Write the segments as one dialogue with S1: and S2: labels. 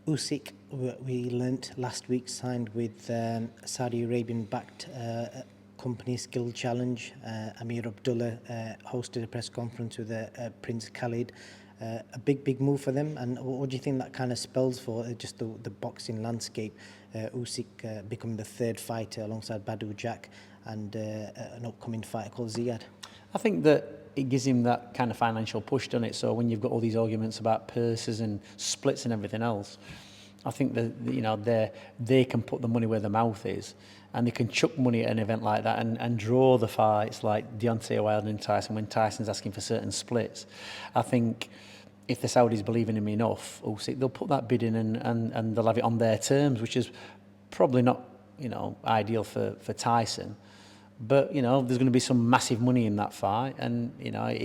S1: USYK, we learnt last week, signed with Saudi Arabian-backed company Skill Challenge. Amir Abdullah hosted a press conference with Prince Khalid. A big move for them. And what do you think that kind of spells for just the boxing landscape? USYK becoming the third fighter alongside Badou Jack and an upcoming fighter called Ziad.
S2: I think that it gives him that kind of financial push, doesn't it? So when you've got all these arguments about purses and splits and everything else, I think that, you know, they can put the money where their mouth is, and they can chuck money at an event like that and draw the fights like Deontay Wilder and Tyson when Tyson's asking for certain splits. I think if the Saudis believe in him enough, they'll put that bid in and they'll have it on their terms, which is probably not, you know, ideal for Tyson. But, you know, there's going to be some massive money in that fight, and, you know,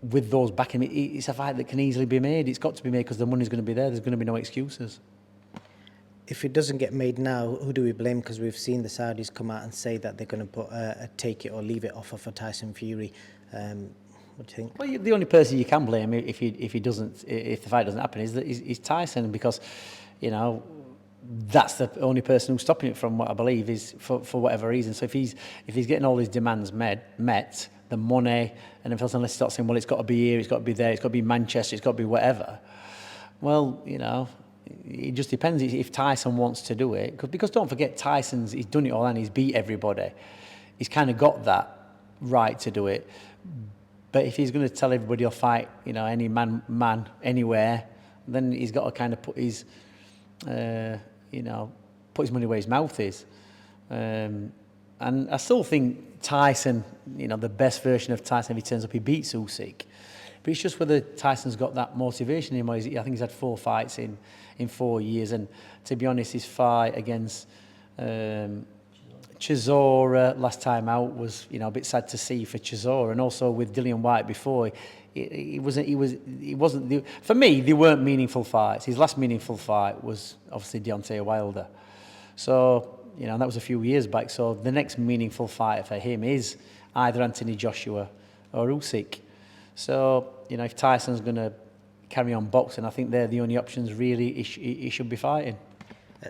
S2: with those backing, it's a fight that can easily be made. It's got to be made because the money's going to be there. There's going to be no excuses.
S1: If it doesn't get made now, who do we blame? Because we've seen the Saudis come out and say that they're going to put a take it or leave it offer for Tyson Fury. What do you think?
S2: Well, the only person you can blame if the fight doesn't happen is Tyson, because, you know, that's the only person who's stopping it from what I believe is for whatever reason. So if he's getting all his demands met, the money and everything else, unless he starts saying, well, it's got to be here, it's got to be there, it's got to be Manchester, it's got to be whatever. Well, you know, it just depends if Tyson wants to do it. Because don't forget, he's done it all and he's beat everybody. He's kind of got that right to do it. But if he's going to tell everybody he'll fight, you know, any man anywhere, then he's got to kind of put his money where his mouth is. And I still think Tyson, you know, the best version of Tyson, if he turns up, he beats Usyk. But it's just whether Tyson's got that motivation in him. I think he's had 4 fights in 4 years. And to be honest, his fight against Chisora last time out was, you know, a bit sad to see for Chisora. And also with Dillian Whyte before, for me, they weren't meaningful fights. His last meaningful fight was obviously Deontay Wilder. So, you know, that was a few years back. So the next meaningful fight for him is either Anthony Joshua or Usyk. So, you know, if Tyson's going to carry on boxing, I think they're the only options really he should be fighting.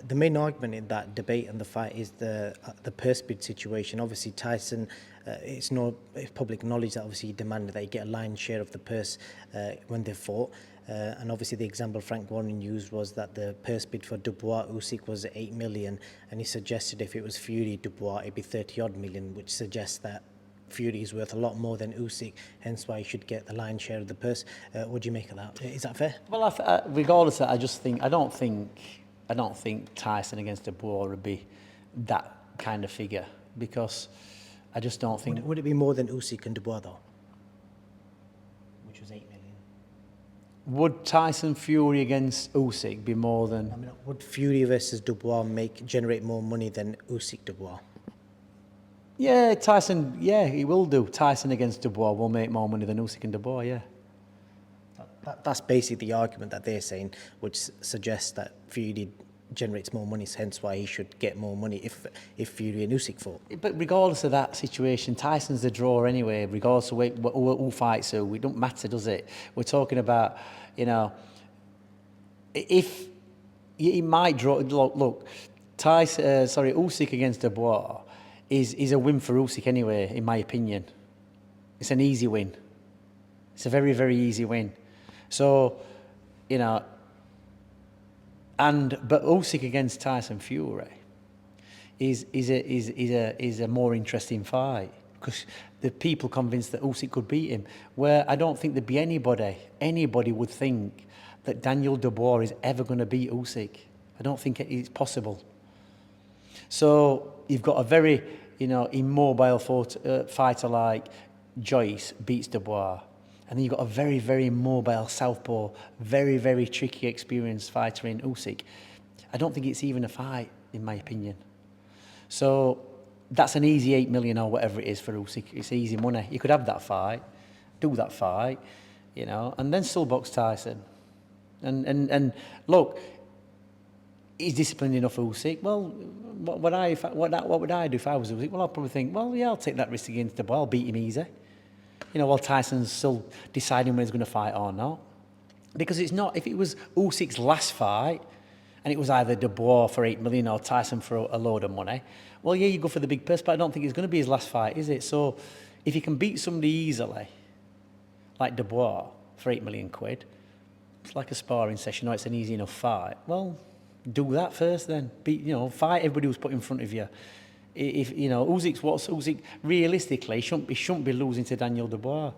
S1: The main argument in that debate and the fight is the purse bid situation. Obviously, Tyson, it's public knowledge that obviously he demanded that he get a lion's share of the purse when they fought. And obviously the example Frank Warren used was that the purse bid for Dubois Usyk was 8 million, and he suggested if it was Fury Dubois it'd be 30-odd million, which suggests that Fury is worth a lot more than Usyk, hence why he should get the lion's share of the purse. What do you make of that? Is that fair?
S2: Well, regardless of that, I don't think Tyson against Dubois would be that kind of figure, because I just don't think...
S1: Would it be more than Usyk and Dubois though? Which was 8 million.
S2: Would Tyson Fury against Usyk be more than...
S1: I mean, would Fury versus Dubois generate more money than Usyk Dubois?
S2: Yeah, Tyson, he will do. Tyson against Dubois will make more money than Usyk and Dubois, yeah.
S1: That's basically the argument that they're saying, which suggests that Fury generates more money, hence why he should get more money if Fury and Usyk fought.
S2: But regardless of that situation, Tyson's the draw anyway, regardless of who fights who. It don't matter, does it? We're talking about, you know, if he might draw... Look, Usyk against Dubois is a win for Usyk anyway, in my opinion. It's an easy win. It's a very, very easy win. So, you know, but Usyk against Tyson Fury is a more interesting fight, because the people convinced that Usyk could beat him. Where I don't think there'd be anybody would think that Daniel Dubois is ever going to beat Usyk. I don't think it's possible. So you've got a very, you know, immobile fighter like Joyce beats Dubois. And then you've got a very, very mobile southpaw, very, very tricky, experienced fighter in Usyk. I don't think it's even a fight, in my opinion. So that's an easy 8 million or whatever it is for Usyk. It's easy money. You could have that fight, do that fight, you know, and then still box Tyson. And look, he's disciplined enough for Usyk. Well, what would I do if I was Usyk? Well, I'd probably think, well, yeah, I'll take that risk against the ball, beat him easy. You know, while Tyson's still deciding when he's going to fight or not. Because it's not, if it was Usyk's last fight, and it was either Dubois for 8 million or Tyson for a load of money, well, yeah, you go for the big purse, but I don't think it's going to be his last fight, is it? So if you can beat somebody easily, like Dubois, for 8 million quid, it's like a sparring session, or it's an easy enough fight. Well, do that first then. Fight everybody who's put in front of you. If Usyk realistically shouldn't be losing to Daniel Dubois.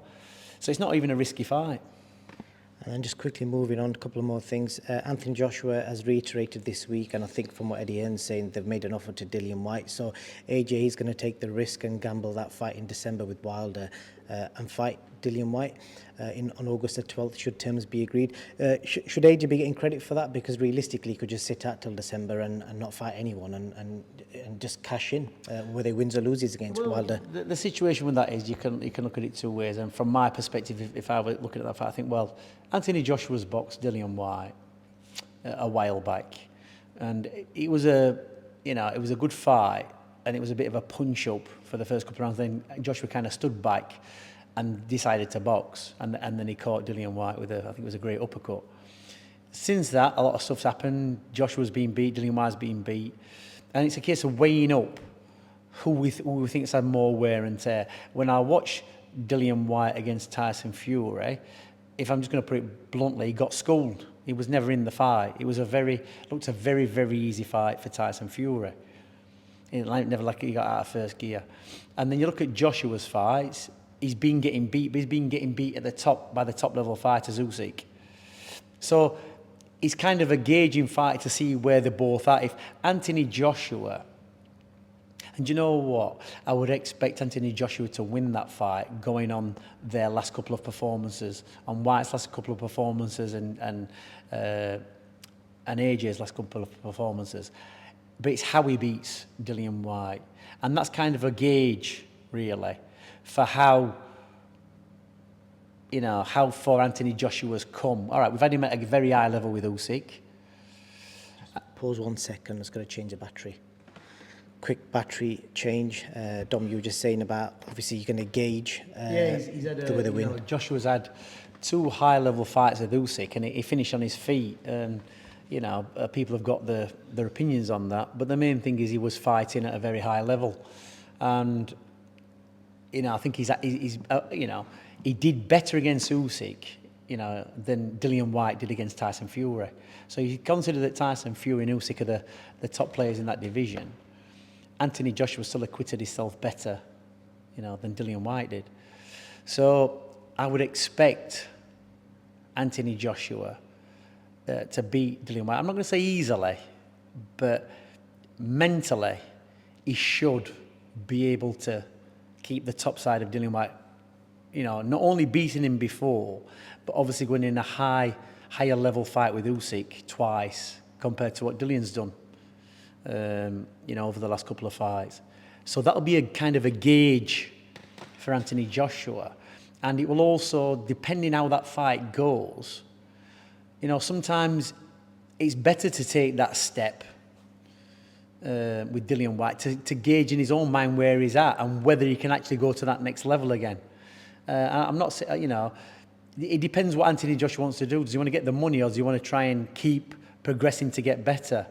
S2: So it's not even a risky fight.
S1: And then just quickly moving on, a couple of more things. Anthony Joshua has reiterated this week, and I think from what Eddie Hearn's saying, they've made an offer to Dillian Whyte. So AJ is going to take the risk and gamble that fight in December with Wilder and fight Dillian Whyte on August the 12th, should terms be agreed. Should AJ be getting credit for that? Because realistically, he could just sit out till December and not fight anyone and just cash in, whether he wins or loses against Wilder.
S2: The situation with that is you can look at it two ways. And from my perspective, if I were looking at that fight, I think, well, Anthony Joshua's boxed Dillian Whyte a while back, and it was a good fight, and it was a bit of a punch up for the first couple of rounds. Then Joshua kind of stood back and decided to box, and then he caught Dillian Whyte with I think it was a great uppercut. Since that, a lot of stuff's happened. Joshua's been beat, Dillian Whyte's been beat, and it's a case of weighing up who we think's had more wear and tear. When I watch Dillian Whyte against Tyson Fury, if I'm just going to put it bluntly, he got schooled. He was never in the fight. It was looked a very, very easy fight for Tyson Fury. Never like he got out of first gear. And then you look at Joshua's fights, he's been getting beat, but he's been getting beat at the top by the top level fighters, Usyk. So it's kind of a gauging fight to see where they're both at. If Anthony Joshua, and you know what? I would expect Anthony Joshua to win that fight going on their last couple of performances, on Whyte's last couple of performances and AJ's last couple of performances. But it's how he beats Dillian Whyte. And that's kind of a gauge, really, for how far Anthony Joshua's come. All right, we've had him at a very high level with Usyk.
S1: Pause 1 second, I'm just going to change the battery. Quick battery change. Dom, you were just saying about, obviously, you're going to gauge
S2: he's had
S1: the win.
S2: Joshua's had 2 high-level fights with Usyk, and he finished on his feet. And, people have got their opinions on that. But the main thing is he was fighting at a very high level. And, I think he did better against Usyk, than Dillian Whyte did against Tyson Fury. So you consider that Tyson Fury and Usyk are the top players in that division. Anthony Joshua still acquitted himself better, than Dillian Whyte did. So I would expect Anthony Joshua to beat Dillian Whyte. I'm not going to say easily, but mentally, he should be able to keep the top side of Dillian Whyte. Not only beating him before, but obviously going in a higher level fight with Usyk twice compared to what Dillian's done. Over the last couple of fights. So that'll be a kind of a gauge for Anthony Joshua. And it will also, depending how that fight goes, sometimes it's better to take that step with Dillian Whyte to gauge in his own mind where he's at and whether he can actually go to that next level again. I'm not, it depends what Anthony Joshua wants to do. Does he want to get the money, or does he want to try and keep progressing to get better?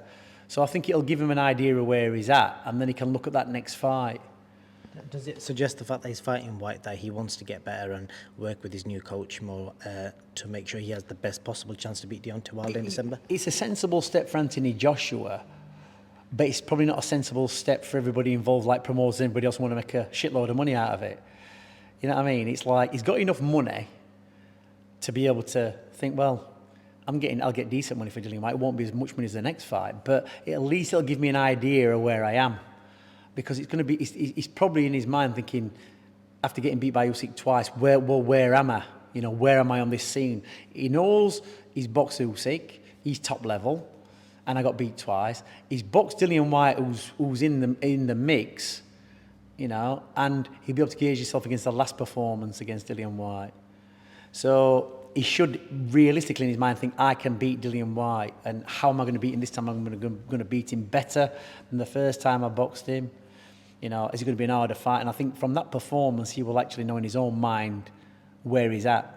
S2: So I think it'll give him an idea of where he's at, and then he can look at that next fight.
S1: Does it suggest the fact that he's fighting Whyte that he wants to get better and work with his new coach more to make sure he has the best possible chance to beat Deontay Wilder in December?
S2: It's a sensible step for Anthony Joshua, but it's probably not a sensible step for everybody involved, like promoters and everybody else want to make a shitload of money out of it. You know what I mean? It's like he's got enough money to be able to think, well, I'll get decent money for Dillian Whyte. It won't be as much money as the next fight, but at least it'll give me an idea of where I am. Because it's going to be, he's probably in his mind thinking, after getting beat by Usyk twice, where am I? Where am I on this scene? He knows he's boxed Usyk, he's top level, and I got beat twice. He's boxed Dillian Whyte, who's in the mix, and he'll be able to gauge himself against the last performance against Dillian Whyte. So he should realistically in his mind think, I can beat Dillian Whyte, and how am I going to beat him this time? I'm going to beat him better than the first time I boxed him. Is it going to be an harder fight? And I think from that performance, he will actually know in his own mind where he's at.